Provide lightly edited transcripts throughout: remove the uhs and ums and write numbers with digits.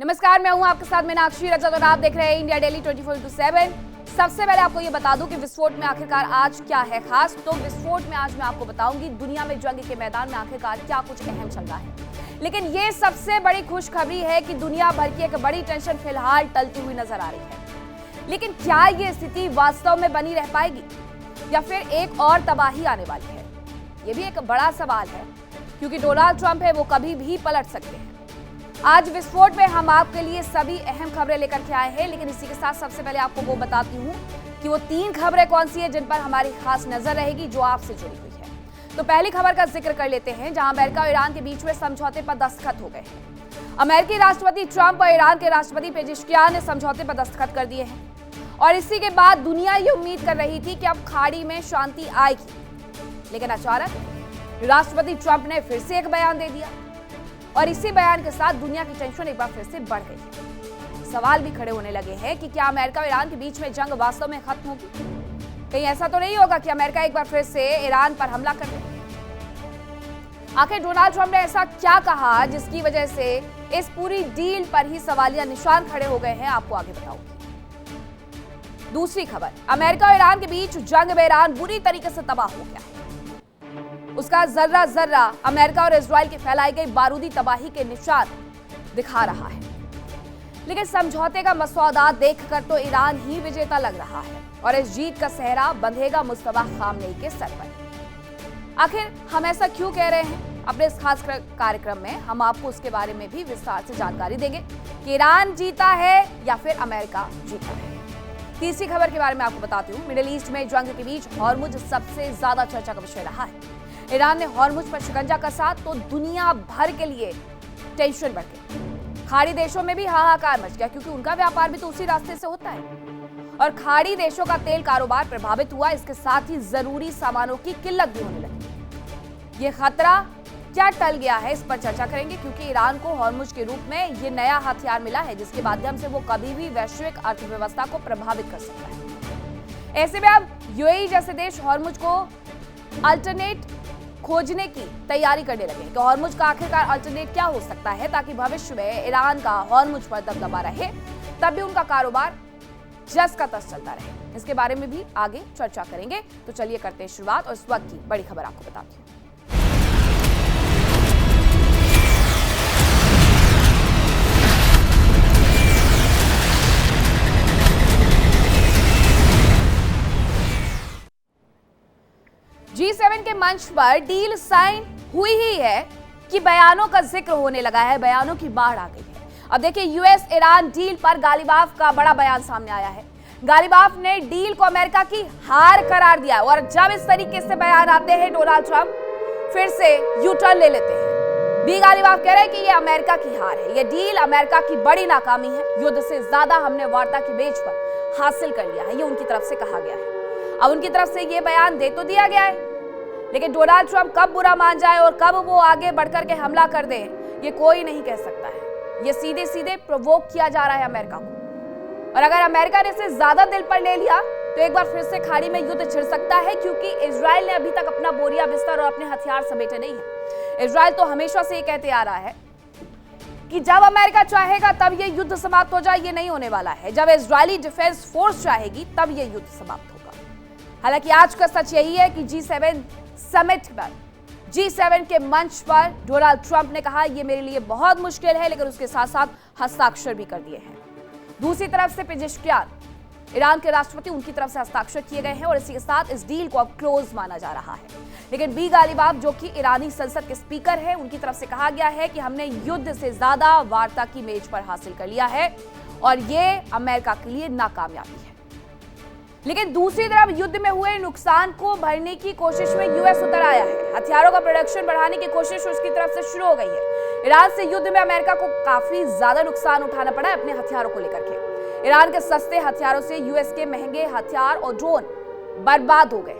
नमस्कार, मैं हूं आपके साथ मीनाक्षी रजत और आप देख रहे हैं इंडिया डेली 24/7। सबसे पहले आपको ये बता दूं कि विस्फोट में आखिरकार आज क्या है खास। तो विस्फोट में आज मैं आपको बताऊंगी दुनिया में जंग के मैदान में आखिरकार क्या कुछ अहम चल रहा है। लेकिन ये सबसे बड़ी खुशखबरी है कि दुनिया भर की एक बड़ी टेंशन फिलहाल टलती हुई नजर आ रही है। लेकिन क्या ये स्थिति वास्तव में बनी रह पाएगी या फिर एक और तबाही आने वाली है, ये भी एक बड़ा सवाल है, क्योंकि डोनाल्ड ट्रंप है वो कभी भी पलट सकते हैं। आज विस्फोट में हम आपके लिए सभी अहम खबरें लेकर के आए हैं, लेकिन इसी के साथ सबसे पहले आपको वो बताती हूँ कि वो 3 खबरें कौन सी है जिन पर हमारी खास नजर रहेगी, जो आपसे जुड़ी हुई है। तो पहली खबर का जिक्र कर लेते हैं, जहां अमेरिका और ईरान के बीच में समझौते पर दस्तखत हो गए हैं। अमेरिकी राष्ट्रपति ट्रंप और ईरान के राष्ट्रपति पेजेश्कियान ने समझौते पर दस्तखत कर दिए हैं और इसी के बाद दुनिया ये उम्मीद कर रही थी कि अब खाड़ी में शांति आएगी। लेकिन अचानक राष्ट्रपति ट्रंप ने फिर से एक बयान दे दिया और इसी बयान के साथ दुनिया की टेंशन एक बार फिर से बढ़ गई है। सवाल भी खड़े होने लगे हैं कि क्या अमेरिका और ईरान के बीच में जंग वास्तव में खत्म होगी? कहीं ऐसा तो नहीं होगा कि अमेरिका एक बार फिर से ईरान पर हमला कर दे? आखिर डोनाल्ड ट्रंप ने ऐसा क्या कहा जिसकी वजह से इस पूरी डील पर ही सवालिया निशान खड़े हो गए हैं, आपको आगे बताऊंगी। दूसरी खबर, अमेरिका और ईरान के बीच जंग में ईरान बुरी तरीके से तबाह हो गया है। उसका जर्रा जर्रा अमेरिका और इजराइल की फैलाई गई बारूदी तबाही के निशान दिखा रहा है। लेकिन समझौते का मसौदा देखकर तो ईरान ही विजेता लग रहा है और इस जीत का सेहरा बंधेगा मुस्तफा खामनेई के सर पर। आखिर हम ऐसा क्यों कह रहे हैं? अपने इस खास कार्यक्रम में हम आपको उसके बारे में भी विस्तार से जानकारी देंगे कि ईरान जीता है या फिर अमेरिका जीता है। तीसरी खबर के बारे में आपको बताती हूँ। मिडिल ईस्ट में जंग के बीच हॉर्मुज सबसे ज्यादा चर्चा का विषय रहा है। ईरान ने हॉर्मुज पर शिकंजा कसा तो दुनिया भर के लिए टेंशन बढ़ गई। खाड़ी देशों में भी हाहाकार मच गया, क्योंकि उनका व्यापार भी तो उसी रास्ते से होता है और खाड़ी देशों का तेल कारोबार प्रभावित हुआ। इसके साथ ही जरूरी सामानों की किल्लत भी होने लगी। ये खतरा क्या टल गया है, इस पर चर्चा करेंगे, क्योंकि ईरान को हॉर्मुज के रूप में ये नया हथियार मिला है जिसके माध्यम से वो कभी भी वैश्विक अर्थव्यवस्था को प्रभावित कर सकता है। ऐसे में अब यूएई जैसे देश हॉर्मुज को अल्टरनेट खोजने की तैयारी करने लगे कि हॉर्मुज का आखिरकार अल्टरनेट क्या हो सकता है, ताकि भविष्य में ईरान का हॉर्मुज पर दबदबा रहे, तब भी उनका कारोबार जस का तस चलता रहे। इसके बारे में भी आगे चर्चा करेंगे। तो चलिए करते हैं शुरुआत और इस वक्त की बड़ी खबर आपको बताती हूँ। G7 के मंच पर डील साइन हुई ही है कि बयानों का जिक्र होने लगा है, बयानों की बाढ़ आ गई है। अब देखिए, यूएस ईरान डील पर गालिबाफ का बड़ा बयान सामने आया है। गालिबाफ ने डील को अमेरिका की हार करार दिया और जब इस तरीके से बयान आते हैं, डोनाल्ड ट्रंप फिर से यू टर्न ले लेते हैं। बी गालिबाफ कह रहे हैं कि यह अमेरिका की हार है, यह डील अमेरिका की बड़ी नाकामी है। युद्ध से ज्यादा हमने वार्ता की मेज पर हासिल कर लिया है, ये उनकी तरफ से कहा गया है। अब उनकी तरफ से ये बयान दे तो दिया गया है, लेकिन डोनाल्ड ट्रंप कब बुरा मान जाए और कब वो आगे बढ़कर के हमला कर दे, ये कोई नहीं कह सकता है। ये सीधे सीधे प्रोवोक किया जा रहा है अमेरिका को, और अगर अमेरिका ने इसे ज्यादा दिल पर ले लिया तो एक बार फिर से खाड़ी में युद्ध छिड़ सकता है, क्योंकि इजराइल ने अभी तक अपना बोरिया बिस्तर और अपने हथियार समेटे नहीं है। इजराइल तो हमेशा से ये कहते आ रहा है कि जब अमेरिका चाहेगा तब ये युद्ध समाप्त हो जाए, ये नहीं होने वाला है। जब इजरायली डिफेंस फोर्स चाहेगी तब ये युद्ध समाप्त होगा। हालांकि आज का सच यही है कि G7 समिट पर, G7 के मंच पर डोनाल्ड ट्रंप ने कहा यह मेरे लिए बहुत मुश्किल है, लेकिन उसके साथ साथ हस्ताक्षर भी कर दिए हैं। दूसरी तरफ से पेजेश्कियान, ईरान के राष्ट्रपति, उनकी तरफ से हस्ताक्षर किए गए हैं और इसी के साथ इस डील को अब क्लोज माना जा रहा है। लेकिन बी गालिबाफ, जो कि ईरानी संसद के स्पीकर हैं, उनकी तरफ से कहा गया है कि हमने युद्ध से ज्यादा वार्ता की मेज पर हासिल कर लिया है और यह अमेरिका के लिए नाकामयाबी है। लेकिन दूसरी तरफ युद्ध में हुए नुकसान को भरने की कोशिश में यूएस उतर आया है। हथियारों का प्रोडक्शन बढ़ाने की कोशिश उसकी तरफ से शुरू हो गई है। ईरान से युद्ध में अमेरिका को काफी ज्यादा नुकसान उठाना पड़ा है अपने हथियारों को लेकर के। ईरान के सस्ते हथियारों से यूएस के महंगे हथियार और ड्रोन बर्बाद हो गए।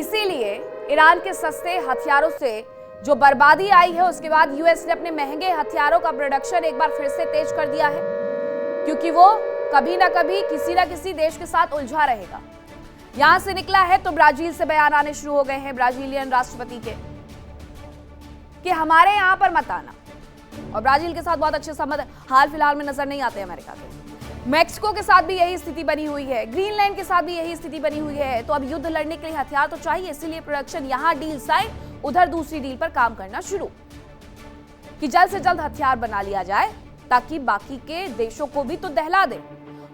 इसीलिए ईरान के सस्ते हथियारों से जो बर्बादी आई है, उसके बाद यूएस ने अपने महंगे हथियारों का प्रोडक्शन एक बार फिर से तेज कर दिया है, क्योंकि वो कभी ना कभी किसी ना किसी देश के साथ उलझा रहेगा। यहां से निकला है तो ब्राजील से बयान आने शुरू हो गए हैं ब्राजीलियन राष्ट्रपति के कि हमारे यहां पर मत आना और ब्राजील के साथ बहुत अच्छे संबंध हाल फिलहाल में नजर नहीं आते अमेरिका के। मैक्सिको के साथ भी यही स्थिति बनी हुई है, ग्रीनलैंड के साथ भी यही स्थिति बनी हुई है। तो अब युद्ध लड़ने के लिए हथियार तो चाहिए, इसीलिए प्रोडक्शन यहां डील साइन, उधर दूसरी डील पर काम करना शुरू कि जल्द से जल्द हथियार बना लिया जाए ताकि बाकी के देशों को भी तो दहला दे,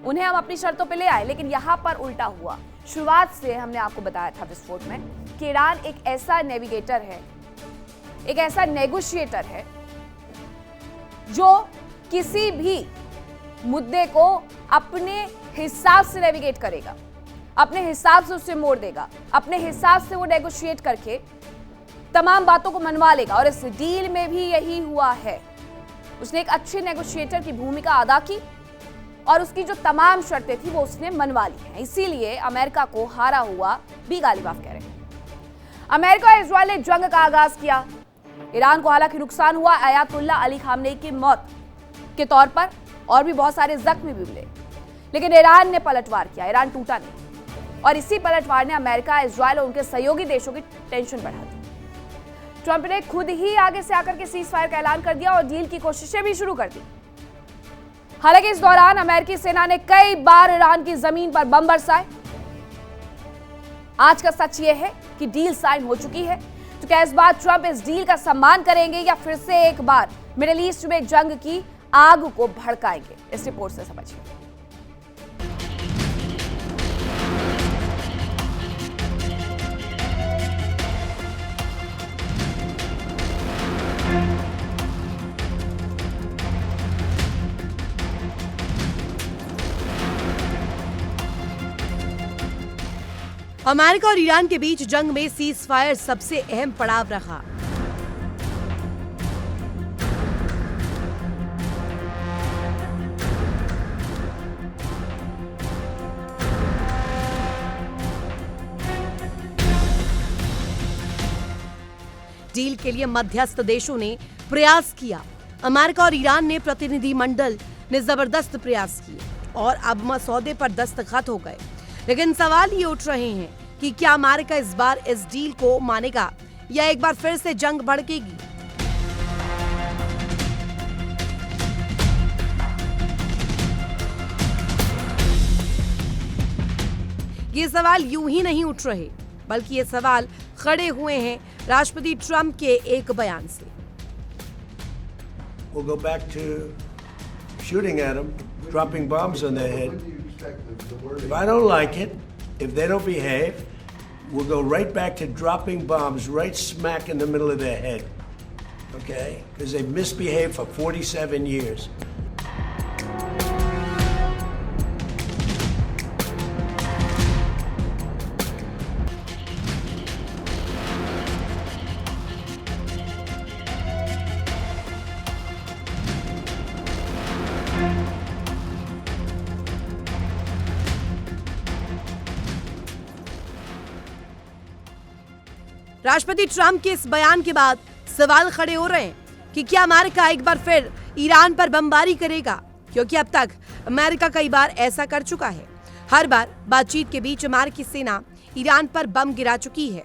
उन्हें हम अपनी शर्तों पे ले आए। लेकिन यहां पर उल्टा हुआ। शुरुआत से हमने आपको बताया था विस्फोट में कि ईरान एक ऐसा नेविगेटर है, एक ऐसा नेगोशिएटर है जो किसी भी मुद्दे को अपने हिसाब से नेविगेट करेगा, अपने हिसाब से उससे मोड़ देगा, अपने हिसाब से वो नेगोशिएट करके तमाम बातों को मनवा लेगा। और इस डील में भी यही हुआ है। उसने एक अच्छे नेगोशिएटर की भूमिका अदा की और उसकी जो तमाम शर्तें थी वो उसने मनवा ली हैं। इसीलिए अमेरिका को हारा हुआ भी गालिबाफ कह रहे हैं। अमेरिका और इजरायल ने जंग का आगाज किया। ईरान को हालांकि नुकसान हुआ, अयातुल्ला अली खामनेई की मौत के तौर पर, और भी बहुत सारे जख्मी भी मिले, लेकिन ईरान ने पलटवार किया। ईरान टूटा नहीं और इसी पलटवार ने अमेरिका, इजरायल और उनके सहयोगी देशों की टेंशन बढ़ा दी। ट्रंप ने खुद ही आगे से आकर के सीज फायर का ऐलान कर दिया और डील की कोशिशें भी शुरू कर दी। हालांकि इस दौरान अमेरिकी सेना ने कई बार ईरान की जमीन पर बम बरसाए। आज का सच यह है कि डील साइन हो चुकी है। तो क्या इस बार ट्रंप इस डील का सम्मान करेंगे या फिर से एक बार मिडिल ईस्ट में जंग की आग को भड़काएंगे? इस रिपोर्ट से समझिए। अमेरिका और ईरान के बीच जंग में सीज फायर सबसे अहम पड़ाव रहा। डील के लिए मध्यस्थ देशों ने प्रयास किया। अमेरिका और ईरान ने प्रतिनिधिमंडल ने जबरदस्त प्रयास किए और अब मसौदे पर दस्तखत हो गए। लेकिन सवाल ये उठ रहे हैं कि क्या अमेरिका इस बार इस डील को मानेगा या एक बार फिर से जंग भड़केगी? ये सवाल यूं ही नहीं उठ रहे, बल्कि ये सवाल खड़े हुए हैं राष्ट्रपति ट्रंप के एक बयान से। We'll go back to shooting at them, dropping bombs on their head. If I don't like it, if they don't behave, we'll go right back to dropping bombs right smack in the middle of their head. Okay? Because they've misbehaved for 47 years. राष्ट्रपति Trump के इस बयान के बाद सवाल खड़े हो रहे हैं कि क्या अमेरिका एक बार फिर ईरान पर बमबारी करेगा, क्योंकि अब तक अमेरिका कई बार ऐसा कर चुका है। हर बार बातचीत के बीच अमेरिकी सेना ईरान पर बम गिरा चुकी है।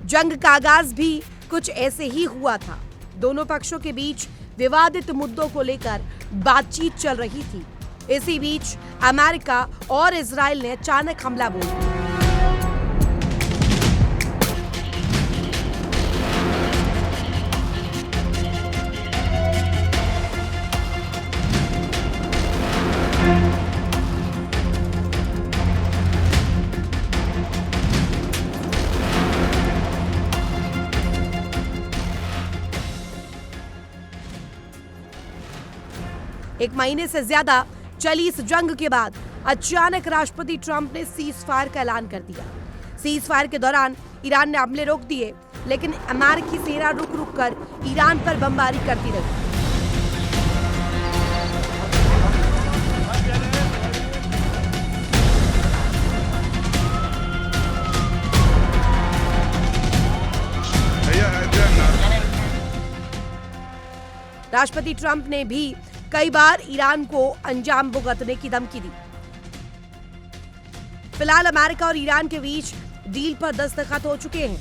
जंग का आगाज भी कुछ ऐसे ही हुआ था। दोनों पक्षों के बीच विवादित मुद्दों को लेकर बातचीत चल रही थी। इसी बीच अमेरिका और इजराइल ने अचानक हमला बोल दिया। एक महीने से ज्यादा चली इस जंग के बाद अचानक राष्ट्रपति ट्रंप ने सीज फायर का ऐलान कर दिया। सीज फायर के दौरान ईरान ने हमले रोक दिए, लेकिन अमेरिकी सेना रुक रुक कर ईरान पर बमबारी करती रही। राष्ट्रपति ट्रंप ने भी कई बार ईरान को अंजाम भुगतने की धमकी दी। फिलहाल अमेरिका और ईरान के बीच डील पर दस्तखत हो चुके हैं।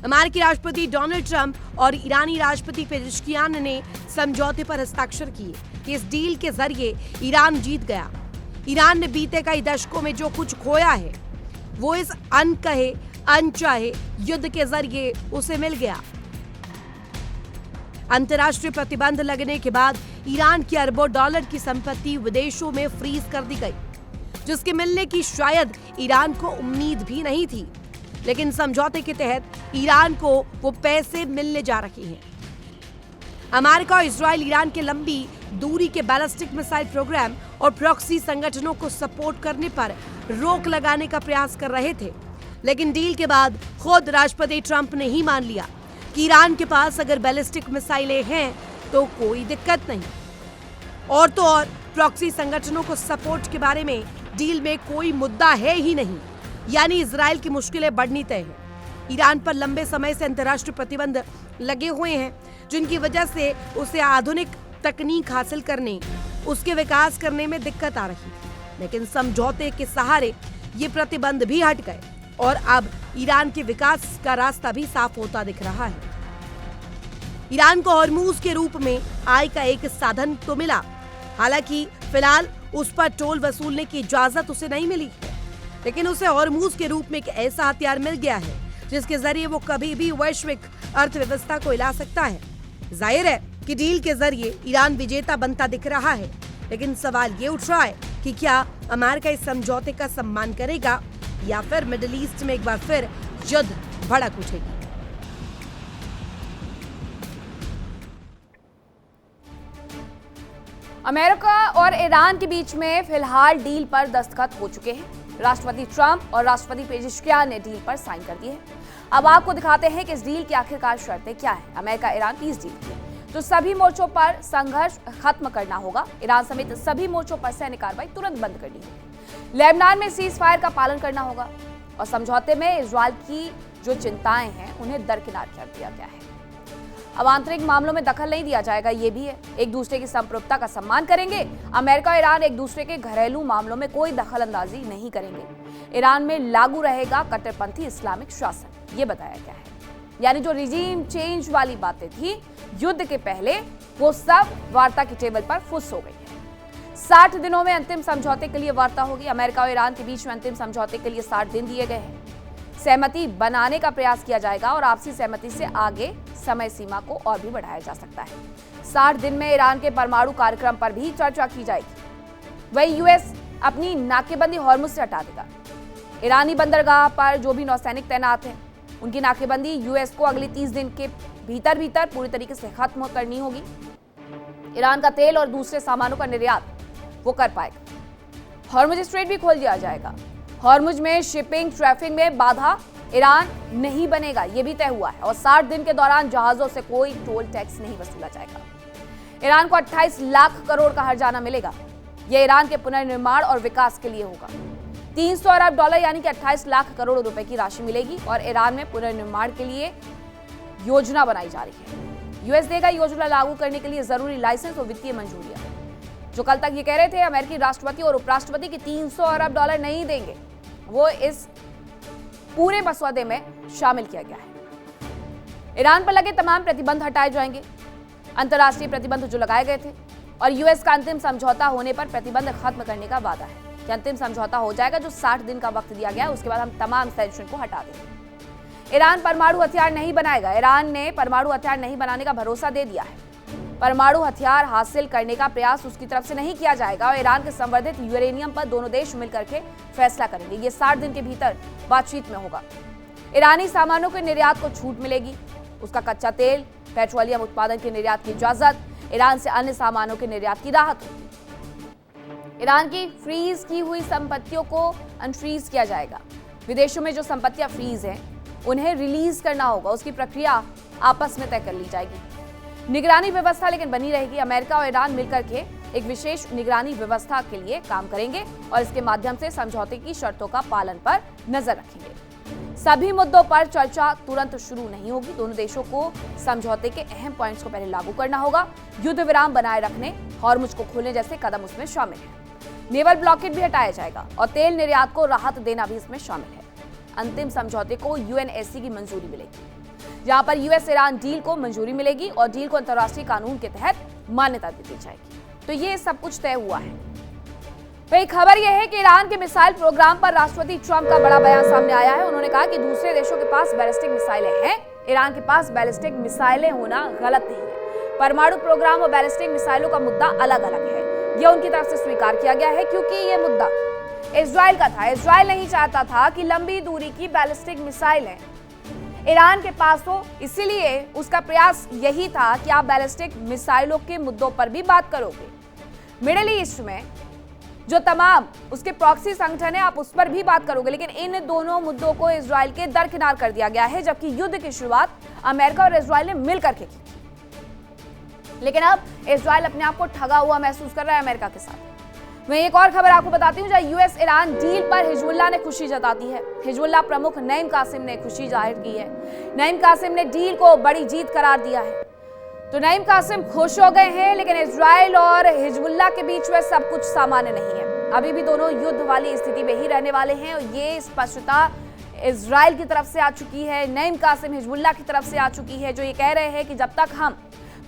अमेरिकी राष्ट्रपति डोनाल्ड ट्रंप और ईरानी राष्ट्रपति पेजेश्कियान ने समझौते पर हस्ताक्षर किए कि इस डील के जरिए ईरान जीत गया। ईरान ने बीते कई दशकों में जो कुछ खोया है वो इस अनकहे अनचाहे युद्ध के जरिए उसे मिल गया। अंतर्राष्ट्रीय प्रतिबंध लगने के बाद ईरान की अरबों डॉलर की संपत्ति विदेशों में फ्रीज कर दी गई, जिसके मिलने की शायद ईरान को उम्मीद भी नहीं थी। लेकिन समझौते के तहत ईरान को वो पैसे मिलने जा रहे हैं। अमेरिका और इजराइल ईरान के लंबी दूरी के बैलिस्टिक मिसाइल प्रोग्राम और प्रॉक्सी संगठनों को सपोर्ट करने पर रोक लगाने का प्रयास कर रहे थे, लेकिन डील के बाद खुद राष्ट्रपति ट्रंप ने ही मान लिया कि ईरान के पास अगर बैलिस्टिक मिसाइलें हैं तो कोई दिक्कत नहीं। और तो और प्रॉक्सी संगठनों को सपोर्ट के बारे में डील में कोई मुद्दा है ही नहीं, यानी इजराइल की मुश्किलें बढ़नी तय है। ईरान पर लंबे समय से अंतर्राष्ट्रीय प्रतिबंध लगे हुए हैं, जिनकी वजह से उसे आधुनिक तकनीक हासिल करने, उसके विकास करने में दिक्कत आ रही थी। लेकिन समझौते के सहारे ये प्रतिबंध भी हट गए और अब ईरान के विकास का रास्ता भी साफ होता दिख रहा है। ईरान को हॉर्मूज के रूप में आय का एक साधन तो मिला, हालांकि फिलहाल उस पर टोल वसूलने की इजाजत उसे नहीं मिली, लेकिन उसे हॉर्मूज के रूप में एक ऐसा हथियार मिल गया है जिसके जरिए वो कभी भी वैश्विक अर्थव्यवस्था को हिला सकता है। जाहिर है कि डील के जरिए ईरान विजेता बनता दिख रहा है, लेकिन सवाल ये उठ रहा है कि क्या अमेरिका इस समझौते का सम्मान करेगा या फिर मिडिल ईस्ट में एक बार फिर युद्ध भड़क उठेगी। अमेरिका और ईरान के बीच में फिलहाल डील पर दस्तखत हो चुके हैं। राष्ट्रपति ट्रंप और राष्ट्रपति पेजेश्कियान ने डील पर साइन कर दिए हैं। अब आपको दिखाते हैं कि इस डील की आखिरकार शर्तें क्या है। अमेरिका ईरान की इस डील की तो सभी मोर्चों पर संघर्ष खत्म करना होगा। ईरान समेत सभी मोर्चों पर सैन्य कार्रवाई तुरंत बंद करनी होगी। लेबनान में सीज फायर का पालन करना होगा और समझौते में इजराइल की जो चिंताएं हैं उन्हें दरकिनार कर दिया गया है। अब आंतरिक मामलों में दखल नहीं दिया जाएगा, ये भी है। एक दूसरे की संप्रभुता का सम्मान करेंगे। अमेरिका और ईरान एक दूसरे के घरेलू मामलों में कोई दखल अंदाजी नहीं करेंगे। ईरान में लागू रहेगा कट्टरपंथी इस्लामिक शासन, ये बताया गया है। यानी जो रिजीम चेंज वाली बातें थी युद्ध के पहले, वो सब वार्ता की टेबल पर फुस हो गई है। 60 दिनों में अंतिम समझौते के लिए वार्ता होगी। अमेरिका और ईरान के बीच में अंतिम समझौते के लिए 60 दिन दिए गए हैं। सहमति बनाने का प्रयास किया जाएगा और आपसी सहमति से आगे समय सीमा को और भी बढ़ाया जा सकता है। 60 दिन में ईरान के परमाणु कार्यक्रम पर भी चर्चा की जाएगी। वही यूएस अपनी नाकेबंदी हॉर्मुज से हटा देगा। ईरानी बंदरगाह पर जो भी नौसैनिक तैनात हैं, उनकी नाकेबंदी यूएस को अगले 30 दिन के भीतर पूरी तरीके से खत्म करनी होगी। ईरान का तेल और दूसरे सामानों का निर्यात वो कर पाएगा। हॉर्मुज स्ट्रेट भी खोल दिया जाएगा। हॉर्मुज में शिपिंग ट्रैफिक में बाधा ईरान नहीं बनेगा, ये भी तय हुआ है। और 60 दिन के दौरान जहाजों से कोई टोल टैक्स नहीं वसूला जाएगा। ईरान को 28 लाख करोड़ का हर्जाना मिलेगा। यह ईरान के पुनर्निर्माण और विकास के लिए होगा। 300 अरब डॉलर यानी कि 28 लाख करोड़ रुपए की राशि मिलेगी और ईरान में पुनर्निर्माण के लिए योजना बनाई जा रही है। यूएस देगा योजना लागू करने के लिए जरूरी लाइसेंस और वित्तीय मंजूरियां। जो कल तक ये कह रहे थे अमेरिकी राष्ट्रपति और उपराष्ट्रपति की 300 अरब डॉलर नहीं देंगे, वो इस पूरे मसौदे में शामिल किया गया है। ईरान पर लगे तमाम प्रतिबंध हटाए जाएंगे। अंतर्राष्ट्रीय प्रतिबंध जो लगाए गए थे और यूएस का अंतिम समझौता होने पर प्रतिबंध खत्म करने का वादा है कि अंतिम समझौता हो जाएगा। जो 60 दिन का वक्त दिया गया है, उसके बाद हम तमाम सैंक्शन को हटा देंगे। ईरान परमाणु हथियार नहीं बनाएगा। ईरान ने परमाणु हथियार नहीं बनाने का भरोसा दे दिया है। परमाणु हथियार हासिल करने का प्रयास उसकी तरफ से नहीं किया जाएगा और ईरान के संवर्धित यूरेनियम पर दोनों देश मिलकर के फैसला करेंगे। ये 60 दिन के भीतर बातचीत में होगा। ईरानी सामानों के निर्यात को छूट मिलेगी। उसका कच्चा तेल, पेट्रोलियम उत्पादन के निर्यात की इजाजत, ईरान से अन्य सामानों के निर्यात की राहत होगी। ईरान की फ्रीज की हुई संपत्तियों को अनफ्रीज किया जाएगा। विदेशों में जो संपत्तियां फ्रीज हैं उन्हें रिलीज करना होगा, उसकी प्रक्रिया आपस में तय कर ली जाएगी। निगरानी व्यवस्था लेकिन बनी रहेगी। अमेरिका और ईरान मिलकर के एक विशेष निगरानी व्यवस्था के लिए काम करेंगे और इसके माध्यम से समझौते की शर्तों का पालन पर नजर रखेंगे। सभी मुद्दों पर चर्चा तुरंत शुरू नहीं होगी। दोनों देशों को समझौते के अहम पॉइंट्स को पहले लागू करना होगा। युद्ध विराम बनाए रखने, हॉर्मुज को खोलने जैसे कदम उसमें शामिल है। नेवल ब्लॉकेड भी हटाया जाएगा और तेल निर्यात को राहत देना भी इसमें शामिल है। अंतिम समझौते को यूएनएससी की मंजूरी मिलेगी, जहां पर यूएस ईरान डील को मंजूरी मिलेगी और डील को अंतर्राष्ट्रीय कानून के तहत मान्यता दे दी जाएगी। तो ये सब कुछ तय हुआ है। वही खबर यह है कि ईरान के मिसाइल प्रोग्राम पर राष्ट्रपति ट्रंप का बड़ा बयान सामने आया है। उन्होंने कहा कि दूसरे देशों के पास बैलिस्टिक मिसाइलें हैं, ईरान के पास बैलिस्टिक मिसाइलें होना गलत नहीं है। परमाणु प्रोग्राम और बैलिस्टिक मिसाइलों का मुद्दा अलग अलग है, यह उनकी तरफ से स्वीकार किया गया है, क्योंकि यह मुद्दा इजराइल का था। इजराइल नहीं चाहता था कि लंबी दूरी की बैलिस्टिक मिसाइलें ईरान के पास हो, इसीलिए उसका प्रयास यही था कि आप बैलिस्टिक मिसाइलों के मुद्दों पर भी बात करोगे। मिडिल ईस्ट में जो तमाम उसके प्रॉक्सी संगठन है, आप उस पर भी बात करोगे, लेकिन इन दोनों मुद्दों को इजराइल के दरकिनार कर दिया गया है, जबकि युद्ध की शुरुआत अमेरिका और इजराइल ने मिलकर के की। लेकिन अब इजराइल अपने आप को ठगा हुआ महसूस कर रहा है अमेरिका के साथ। मैं एक और खबर आपको बताती हूं, जहां यूएस ईरान डील पर हिजबुल्लाह ने खुशी जताती है। हिजबुल्लाह प्रमुख नईम कासिम ने खुशी जाहिर की है। नईम कासिम ने डील को बड़ी जीत करार दिया है। तो नईम कासिम खुश हो गए हैं, लेकिन इजराइल और हिजबुल्लाह के बीच में सब कुछ सामान्य नहीं है। अभी भी दोनों युद्ध वाली स्थिति में ही रहने वाले हैं और ये स्पष्टता इजराइल की तरफ से आ चुकी है, नईम कासिम हिजबुल्लाह की तरफ से आ चुकी है, जो ये कह रहे हैं कि जब तक हम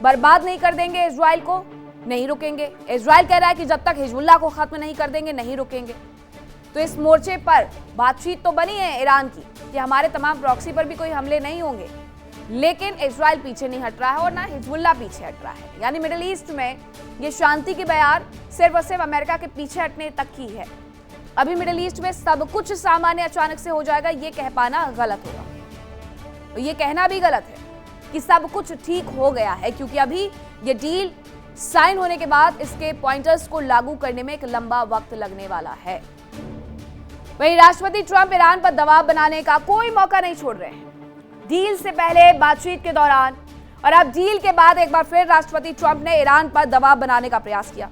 बर्बाद नहीं कर देंगे इजराइल को, नहीं रुकेंगे। इजराइल कह रहा है कि जब तक हिजबुल्लाह को खत्म नहीं कर देंगे, नहीं रुकेंगे। तो इस मोर्चे पर बातचीत तो बनी है ईरान की कि हमारे तमाम प्रॉक्सी पर भी कोई हमले नहीं होंगे, लेकिन इजराइल पीछे नहीं हट रहा है और ना हिजबुल्लाह पीछे हट रहा है। यानी मिडिल ईस्ट में ये शांति की बयार सिर्फ और सिर्फ अमेरिका के पीछे हटने तक की है। अभी मिडिल ईस्ट में सब कुछ सामान्य अचानक से हो जाएगा, ये कह पाना गलत होगा। तो ये कहना भी गलत है कि सब कुछ ठीक हो गया है, क्योंकि अभी ये डील साइन होने के बाद इसके पॉइंटर्स को लागू करने में एक लंबा वक्त लगने वाला है। वहीं राष्ट्रपति ट्रंप ईरान पर दबाव बनाने का कोई मौका नहीं छोड़ रहे हैं। डील से पहले, बातचीत के दौरान और अब डील के बाद एक बार फिर राष्ट्रपति ट्रंप ने ईरान पर दबाव बनाने का प्रयास किया।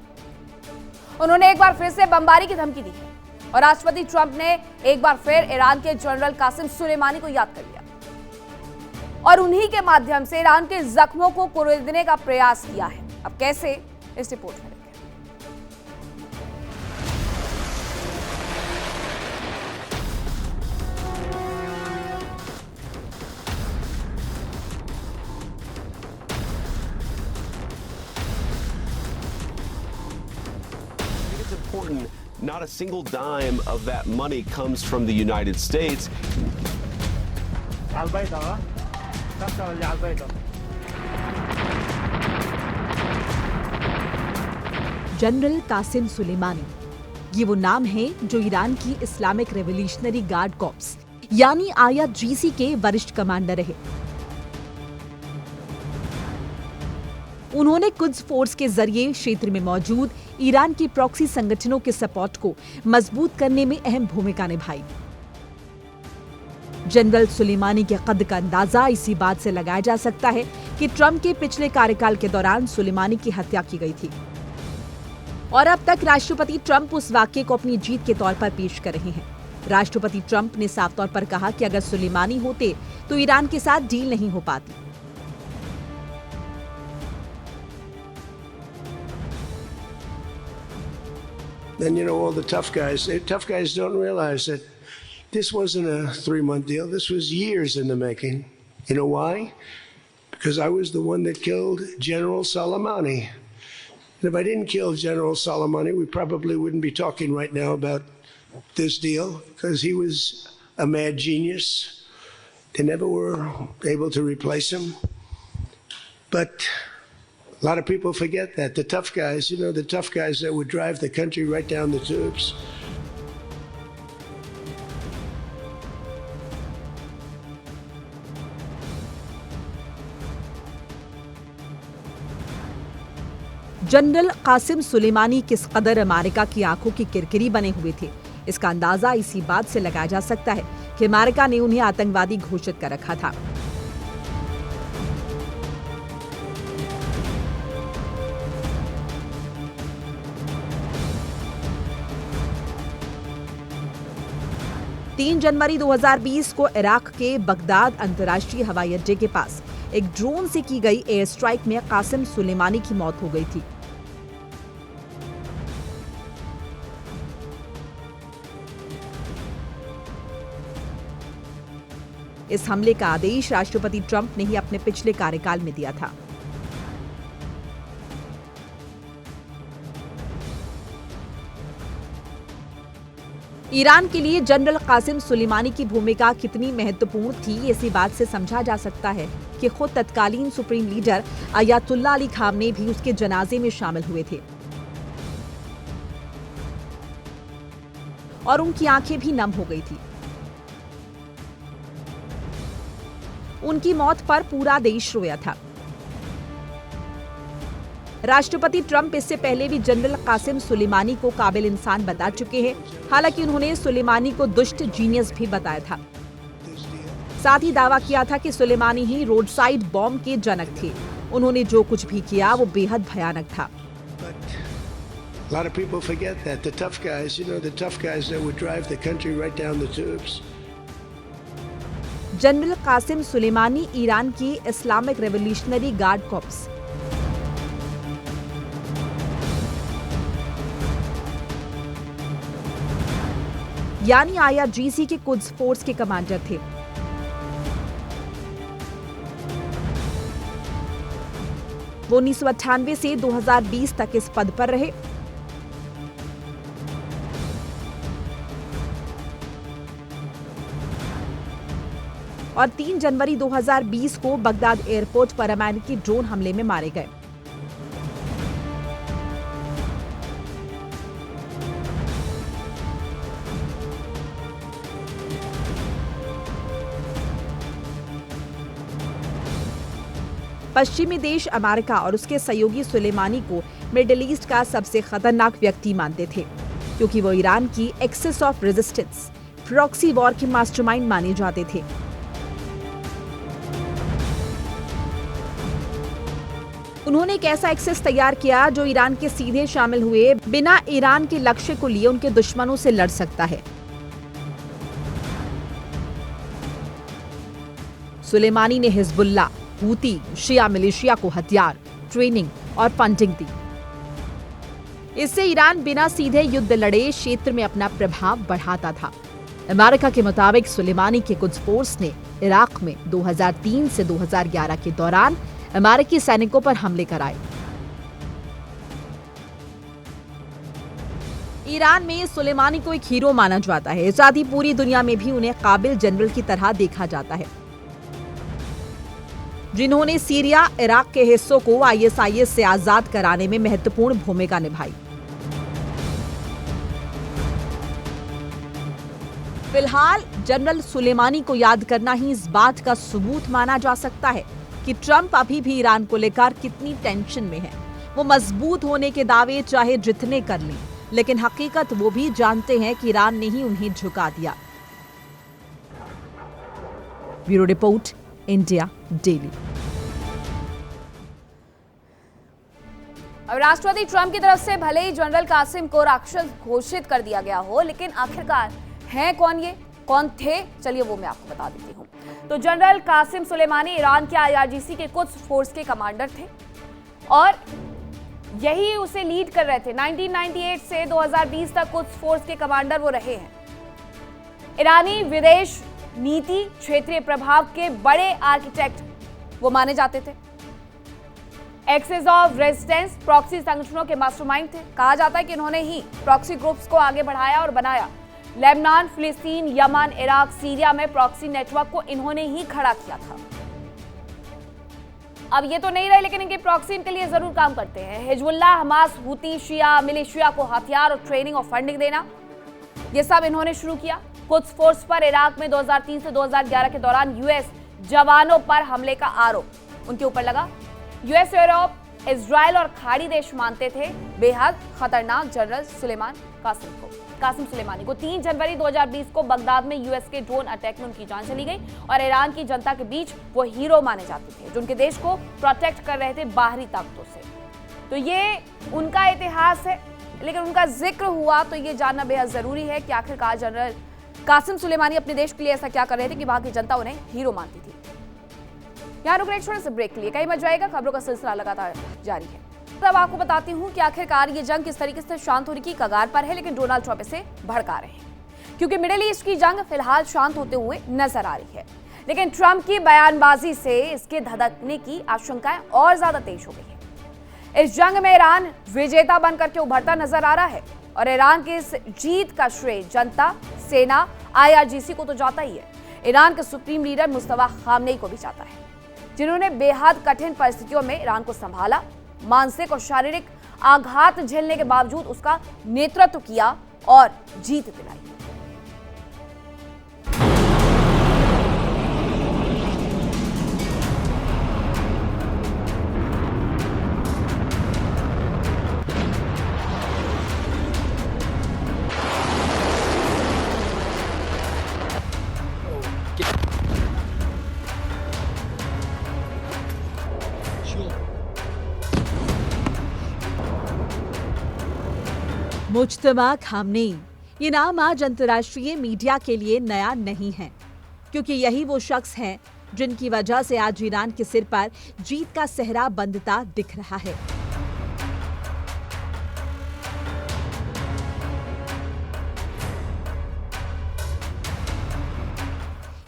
उन्होंने एक बार फिर से बमबारी की धमकी दी है और राष्ट्रपति ट्रंप ने एक बार फिर ईरान के जनरल कासिम सुलेमानी को याद कर लिया और उन्हीं के माध्यम से ईरान के जख्मों को कुरेदने का प्रयास किया है। अब कैसे, इस रिपोर्ट में देखें। It's important, not a single dime of that money comes from the United States. General Qasem Soleimani, ये वो नाम है जो ईरान की इस्लामिक रेवोल्यूशनरी गार्ड कॉर्प्स यानी आईआरजीसी के वरिष्ठ कमांडर रहे। उन्होंने कुद्स फोर्स के जरिए क्षेत्र में मौजूद ईरान की प्रॉक्सी संगठनों के सपोर्ट को मजबूत करने में अहम भूमिका निभाई। जनरल सुलेमानी के कद का अंदाजा इसी बात से लगाया जा सकता है कि ट्रंप के पिछले कार्यकाल के दौरान सुलेमानी की हत्या की गई थी और अब तक राष्ट्रपति ट्रंप उस वाक्य को अपनी जीत के तौर पर पेश कर रहे हैं। राष्ट्रपति ट्रंप ने साफ तौर पर कहा कि अगर सुलेमानी होते तो ईरान के साथ डील नहीं हो पाती। Then, you know, all the tough guys don't realize that this wasn't a 3-month deal. This was years in the making. You know why? Because I was the one that killed General Soleimani. And if I didn't kill General Soleimani, we probably wouldn't be talking right now about this deal, because he was a mad genius. They never were able to replace him. But a lot of people forget that. The tough guys, you know, the tough guys that would drive the country right down the tubes. General Qasem Soleimani किस कदर America की आंखों की किरकिरी बने हुए थे, इसका अंदाजा इसी बात से लगाया जा सकता है कि अमेरिका ने उन्हें आतंकवादी घोषित कर रखा था। तीन जनवरी 2020 को इराक के बगदाद अंतर्राष्ट्रीय हवाई अड्डे के पास एक ड्रोन से की गई एयर स्ट्राइक में कासिम सुलेमानी की मौत हो गई थी। इस हमले का आदेश राष्ट्रपति ट्रंप ने ही अपने पिछले कार्यकाल में दिया था। ईरान के लिए जनरल कासिम सुलेमानी की भूमिका कितनी महत्वपूर्ण थी, इसी बात से समझा जा सकता है कि खुद तत्कालीन supreme leader Ayatollah Ali Khamenei भी उसके जनाजे में शामिल हुए थे और उनकी आंखें भी नम हो गई थी। उनकी मौत पर पूरा देश रोया था। राष्ट्रपति ट्रंप इससे पहले भी जनरल कासिम सुलेमानी को काबिल इंसान बता चुके हैं। हालांकि उन्होंने सुलेमानी को दुष्ट जीनियस भी बताया था। साथ ही दावा किया था कि सुलेमानी ही रोड साइड बॉम्ब के जनक थे। उन्होंने जो कुछ भी किया वो बेहद भयानक था। A lot of people forget that the tough guys, the tough guys that would drive the country right down the tubes. General Qasem Soleimani Iran की इस्लामिक रेवोल्यूशनरी गार्ड कॉर्प्स यानी IRGC के कुद्स फोर्स के commander थे। वो 1998 से 2020 तक इस पद पर रहे। और 3 जनवरी 2020 को बगदाद एयरपोर्ट पर अमेरिकी ड्रोन हमले में मारे गए। पश्चिमी देश अमेरिका और उसके सहयोगी सुलेमानी को मिडिल ईस्ट का सबसे खतरनाक व्यक्ति मानते थे, क्योंकि वो ईरान की axis of resistance proxy war के मास्टरमाइंड माने जाते थे। उन्होंने एक ऐसा एक्सेस तैयार किया जो ईरान के सीधे शामिल हुए बिना ईरान के लक्ष्य को लिए उनके दुश्मनों से लड़ सकता है। सुलेमानी ने हिजबुल्लाह, हूती, शिया मिलिशिया को हथियार, ट्रेनिंग और फंडिंग दी। इससे ईरान बिना सीधे युद्ध लड़े क्षेत्र में अपना प्रभाव बढ़ाता था। अमेरिका के मुताबिक सुलेमानी के कुछ फोर्स ने इराक में 2003 से 2011 के दौरान अमेरिकी सैनिकों पर हमले कराए। ईरान में सुलेमानी को एक हीरो माना जाता है, साथ ही पूरी दुनिया में भी उन्हें काबिल जनरल की तरह देखा जाता है, जिन्होंने सीरिया, इराक के हिस्सों को ISIS से आजाद कराने में महत्वपूर्ण भूमिका निभाई। फिलहाल जनरल सुलेमानी को याद करना ही इस बात का सबूत माना जा सकता है कि ट्रंप अभी भी ईरान को लेकर कितनी टेंशन में है। वो मजबूत होने के दावे चाहे जितने कर लें, लेकिन हकीकत वो भी जानते हैं कि ईरान ने ही उन्हें झुका दिया। Bureau report, India daily. अब राष्ट्रपति ट्रंप की तरफ से भले ही जनरल कासिम को राक्षस घोषित कर दिया गया हो, लेकिन आखिरकार हैं कौन ये, कौन थे, चलिए वो मैं आपको बता देती हूँ। तो जनरल कासिम सुलेमानी ईरान के IRGC के कुछ फोर्स के कमांडर थे और यही उसे लीड कर रहे थे। 1998 से 2020 तक कुछ फोर्स के कमांडर वो रहे हैं। ईरानी विदेश नीति, क्षेत्रीय प्रभाव के बड़े आर्किटेक्ट वो माने जाते थे। एक्सेस ऑफ रेजिस्टेंस प्रॉक्सी संगठनों के मास्टरमाइंड थे। कहा जाता है कि इन्होंने ही प्रॉक्सी ग्रुप्स को आगे बढ़ाया और बनाया। लेबनान, फिलिस्तीन, यमन, इराक, सीरिया में प्रॉक्सी नेटवर्क को इन्होंने ही खड़ा किया था। अब ये तो नहीं रहे, लेकिन इनके प्रॉक्सी इनके लिए जरूर काम करते हैं। हिजबुल्लाह, हमास, हूती, शिया मिलिशिया को हथियार और ट्रेनिंग और फंडिंग देना, ये सब इन्होंने शुरू किया। कुछ फोर्स पर इराक में 2003 से 2011 के दौरान US जवानों पर हमले का आरोप उनके ऊपर लगा। US यूरोप इजराइल और खाड़ी देश मानते थे बेहद खतरनाक जनरल कासिम सुलेमानी को। 3 जनवरी 2020 को बगदाद में यूएस के ड्रोन अटैक में उनकी जान चली गई और ईरान की जनता के बीच वो हीरो माने जाते थे जो उनके देश को प्रोटेक्ट कर रहे थे बाहरी ताकतों से। तो ये उनका इतिहास है, लेकिन उनका जिक्र हुआ तो ये जानना बेहद जरूरी है कि आखिरकार जनरल कासिम सुलेमानी अपने देश के लिए ऐसा क्या कर रहे थे कि वहां की जनता उन्हें हीरो मानती थी। यहाँ रुक रहे छोटे से ब्रेक के लिए, कहीं मत जाएगा, खबरों का सिलसिला लगातार जारी है। तब आपको बताती हूँ कि आखिरकार ये जंग किस तरीके से शांत होने की कगार पर है, लेकिन डोनाल्ड ट्रंप इसे भड़का रहे हैं क्योंकि मिडिल ईस्ट की जंग फिलहाल शांत होते हुए नजर आ रही है, लेकिन ट्रंप की बयानबाजी से इसके धधकने की आशंकाएं और ज्यादा तेज हो गई है। इस जंग में ईरान विजेता बनकर के उभरता नजर आ रहा है और ईरान की इस जीत का श्रेय जनता, सेना, IRGC को तो जाता ही है, ईरान के सुप्रीम लीडर मुस्तफा खामनेई को भी जाता है, जिन्होंने बेहद कठिन परिस्थितियों में ईरान को संभाला, मानसिक और शारीरिक आघात झेलने के बावजूद उसका नेतृत्व किया और जीत दिलाई। मुज्तबा खामनेई, ये नाम आज अंतर्राष्ट्रीय मीडिया के लिए नया नहीं है, क्योंकि यही वो शख्स हैं जिनकी वजह से आज ईरान के सिर पर जीत का सेहरा बंधता दिख रहा है।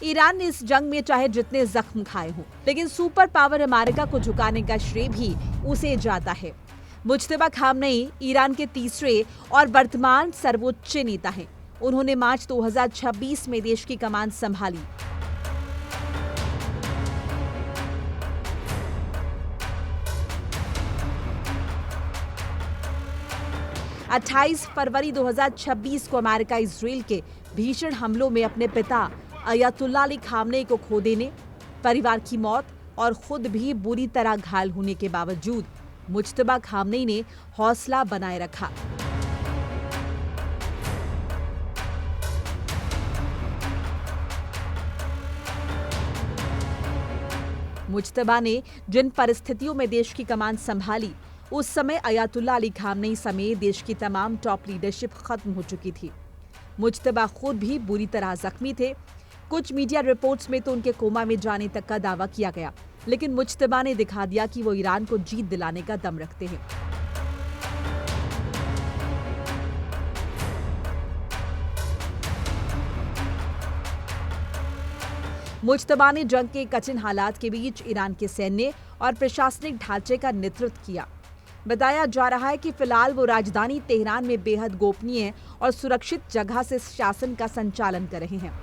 ईरान ने इस जंग में चाहे जितने जख्म खाए हों, लेकिन सुपर पावर अमेरिका को झुकाने का श्रेय भी उसे जाता है। मुज्तबा खामनेई ईरान के तीसरे और वर्तमान सर्वोच्च नेता हैं। उन्होंने मार्च 2026 में देश की कमान संभाली। अट्ठाईस फरवरी 2026 को अमेरिका इजराइल के भीषण हमलों में अपने पिता अयतुल्ला अली खामनेई को खो देने, परिवार की मौत और खुद भी बुरी तरह घायल होने के बावजूद मुज्तबा खामनेई ने हौसला बनाए रखा। मुज्तबा ने जिन परिस्थितियों में देश की कमान संभाली, उस समय अयतुल्ला अली खामनेई समेत देश की तमाम टॉप लीडरशिप खत्म हो चुकी थी। मुज्तबा खुद भी बुरी तरह जख्मी थे। कुछ मीडिया रिपोर्ट्स में तो उनके कोमा में जाने तक का दावा किया गया, लेकिन मुज्तबा ने दिखा दिया कि वो ईरान को जीत दिलाने का दम रखते हैं। मुज्तबा ने जंग के कठिन हालात के बीच ईरान के सैन्य और प्रशासनिक ढांचे का नेतृत्व किया। बताया जा रहा है कि फिलहाल वो राजधानी तेहरान में बेहद गोपनीय और सुरक्षित जगह से शासन का संचालन कर रहे हैं।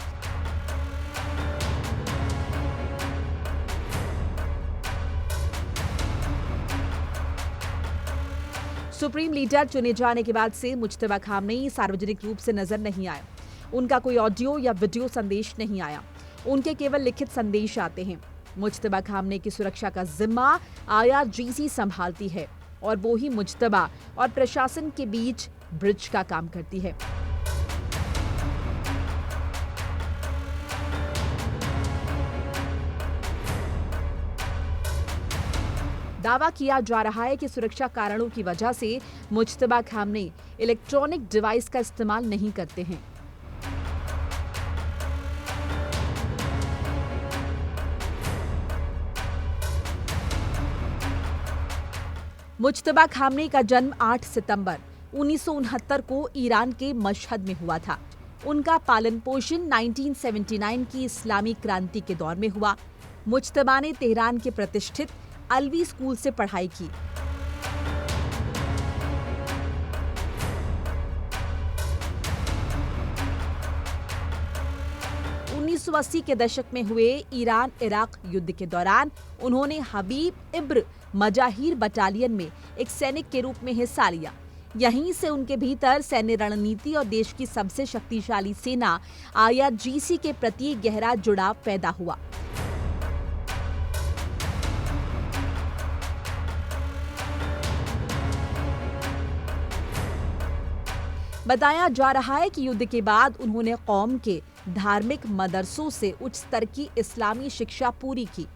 सुप्रीम लीडर चुने जाने के बाद से मुज्तबा खामनेई सार्वजनिक रूप से नजर नहीं आए। उनका कोई ऑडियो या वीडियो संदेश नहीं आया। उनके केवल लिखित संदेश आते हैं। मुज्तबा खामनेई की सुरक्षा का जिम्मा IRGC संभालती है और वो ही मुज्तबा और प्रशासन के बीच ब्रिज का काम करती है। दावा किया जा रहा है कि सुरक्षा कारणों की वजह से मुज्तबा खामनेई इलेक्ट्रॉनिक डिवाइस का इस्तेमाल नहीं करते हैं। मुज्तबा खामनेई का जन्म 8 सितंबर 1969 को ईरान के मशहद में हुआ था। उनका पालन पोषण 1979 की इस्लामी क्रांति के दौर में हुआ। मुज्तबा ने तेहरान के प्रतिष्ठित अलवी स्कूल से पढ़ाई की। '80 के दशक में हुए ईरान इराक युद्ध के दौरान उन्होंने हबीब इब्न मजाहिर बटालियन में एक सैनिक के रूप में हिस्सा लिया। यहीं से उनके भीतर सैन्य रणनीति और देश की सबसे शक्तिशाली सेना IRGC के प्रति गहरा जुड़ाव पैदा हुआ। बताया जा रहा है कि युद्ध के बाद उन्होंने कौम के धार्मिक मदरसों से उच्च स्तर की इस्लामी शिक्षा पूरी की।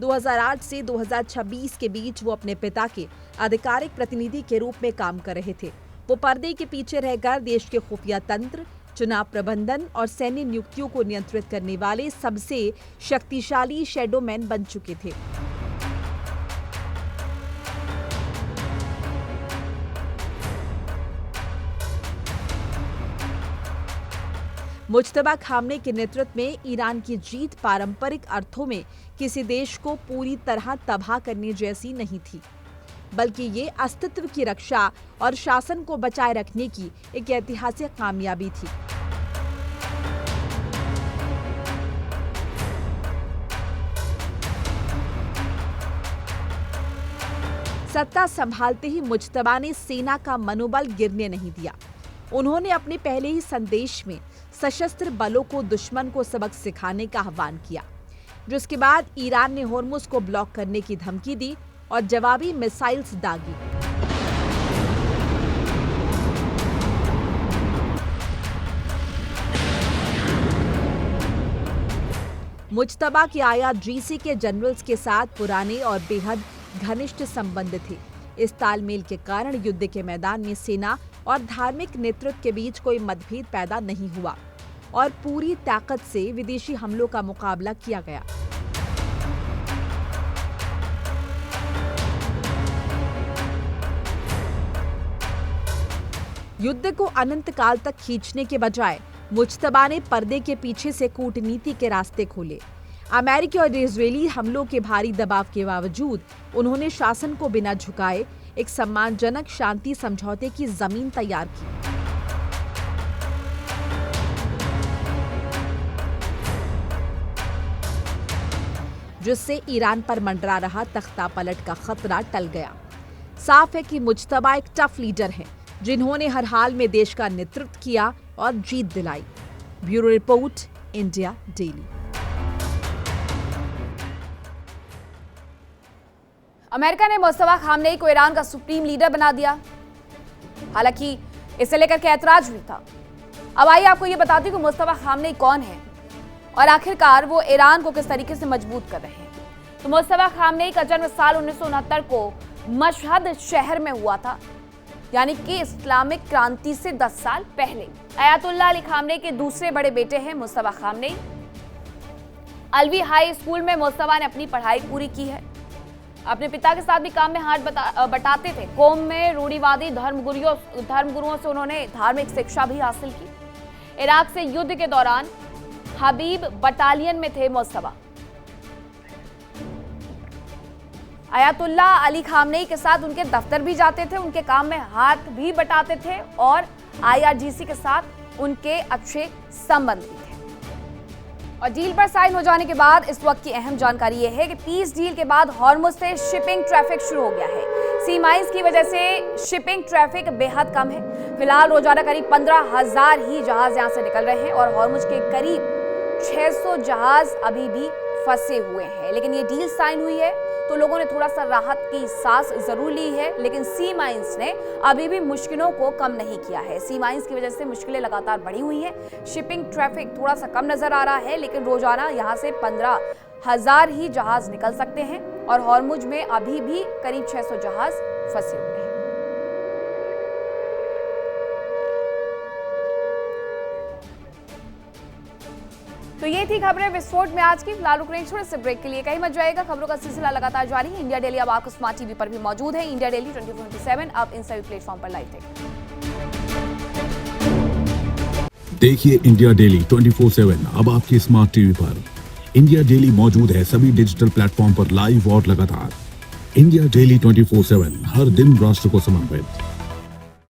2008 से 2026 के बीच वो अपने पिता के आधिकारिक प्रतिनिधि के रूप में काम कर रहे थे। वो पर्दे के पीछे रहकर देश के खुफिया तंत्र, चुनाव प्रबंधन और सैन्य नियुक्तियों को नियंत्रित करने वाले सबसे शक्तिशाली शैडोमैन बन चुके थे। मुज्तबा खामने के नेतृत्व में ईरान की जीत पारंपरिक अर्थों में किसी देश को पूरी तरह तबाह करने जैसी नहीं थी, बल्कि ये अस्तित्व की रक्षा और शासन को बचाए रखने की एक ऐतिहासिक कामयाबी थी। सत्ता संभालते ही मुज्तबा ने सेना का मनोबल गिरने नहीं दिया। उन्होंने अपने पहले ही संदेश में सशस्त्र बलों को दुश्मन को सबक सिखाने का आह्वान किया, जिसके बाद ईरान ने होर्मुज को ब्लॉक करने की धमकी दी और जवाबी मिसाइल्स दागी। मुज्तबा के IRGC के जनरल्स के साथ पुराने और बेहद घनिष्ठ संबंध थे। इस तालमेल के कारण युद्ध के मैदान में सेना और धार्मिक नेतृत्व के बीच कोई मतभेद पैदा नहीं हुआ और पूरी ताकत से विदेशी हमलों का मुकाबला किया गया। युद्ध को अनंत काल तक खींचने के बजाय मुज्तबा ने पर्दे के पीछे से कूटनीति के रास्ते खोले। अमेरिकी और इजरायली हमलों के भारी दबाव के बावजूद उन्होंने शासन को बिना झुकाए एक सम्मानजनक शांति समझौते की जमीन तैयार की। जिससे ईरान पर मंडरा रहा तख्ता पलट का खतरा टल गया। साफ है कि मुज्तबा एक टफ लीडर हैं, जिन्होंने हर हाल में देश का नेतृत्व किया और जीत दिलाई। Bureau report, India daily. America ने मुस्तफा खामनेई को ईरान का सुप्रीम लीडर बना दिया। हालांकि इसे लेकर के ऐतराज भी था। अब आइए आपको ये बताती हूँ कि मुस्तफा खामनेई कौन है और आखिरकार वो ईरान को किस तरीके से मजबूत कर रहे हैं। तो मुस्तफा खामनेई का जन्म साल 1969 को मशहद शहर में हुआ था, यानी कि इस्लामिक क्रांति से 10 साल पहले। अयातुल्लाह अली खामनेई के दूसरे बड़े बेटे हैं Mustafa Khamenei. Alvi high school में मुस्तफा ने अपनी पढ़ाई पूरी की है। अपने पिता के साथ भी काम में हाथ बटाते थे। कौम में रूढ़िवादी धर्मगुरुओं से उन्होंने धार्मिक शिक्षा भी हासिल की। इराक से युद्ध के दौरान हबीब बटालियन में थे मुस्तफा। अयातुल्लाह अली खामनेई के साथ उनके दफ्तर भी जाते थे, उनके काम में हाथ भी बटाते थे और IRGC के साथ उनके अच्छे संबंध भी थे। और डील पर साइन हो जाने के बाद इस वक्त की अहम जानकारी यह है कि पीस डील के बाद हॉर्मुज से शिपिंग ट्रैफिक शुरू हो गया है। सी माइंस की वजह से शिपिंग ट्रैफिक बेहद कम है। फिलहाल रोजाना करीब 15,000 ही जहाज यहां से निकल रहे हैं और हॉर्मुज के करीब 600 जहाज अभी भी फंसे हुए हैं। लेकिन ये डील साइन हुई है तो लोगों ने थोड़ा सा राहत की सांस जरूर ली है, लेकिन सी माइंस ने अभी भी मुश्किलों को कम नहीं किया है। सी माइंस की वजह से मुश्किलें लगातार बढ़ी हुई हैं। शिपिंग ट्रैफिक थोड़ा सा कम नजर आ रहा है, लेकिन रोजाना यहां से 15,000 ही जहाज निकल सकते हैं और हॉर्मुज में अभी भी करीब 600 जहाज फंसे हुए हैं। तो ये थी खबरें विस्फोट में आज की। फिलहाल रुक रहे हैं छोटे से ब्रेक के लिए, कहीं मत जाएगा। खबरों का सिलसिला लगातार जारी है। इंडिया डेली अब आपको स्मार्ट टीवी पर भी मौजूद है। इंडिया डेली 24/7 अब इन सभी प्लेटफॉर्म पर लाइव देखिए इंडिया डेली 24/7 अब आपके स्मार्ट टीवी पर। इंडिया डेली मौजूद है सभी डिजिटल प्लेटफॉर्म पर लाइव और लगातार। इंडिया डेली 24/7 हर दिन राष्ट्र को समर्पित।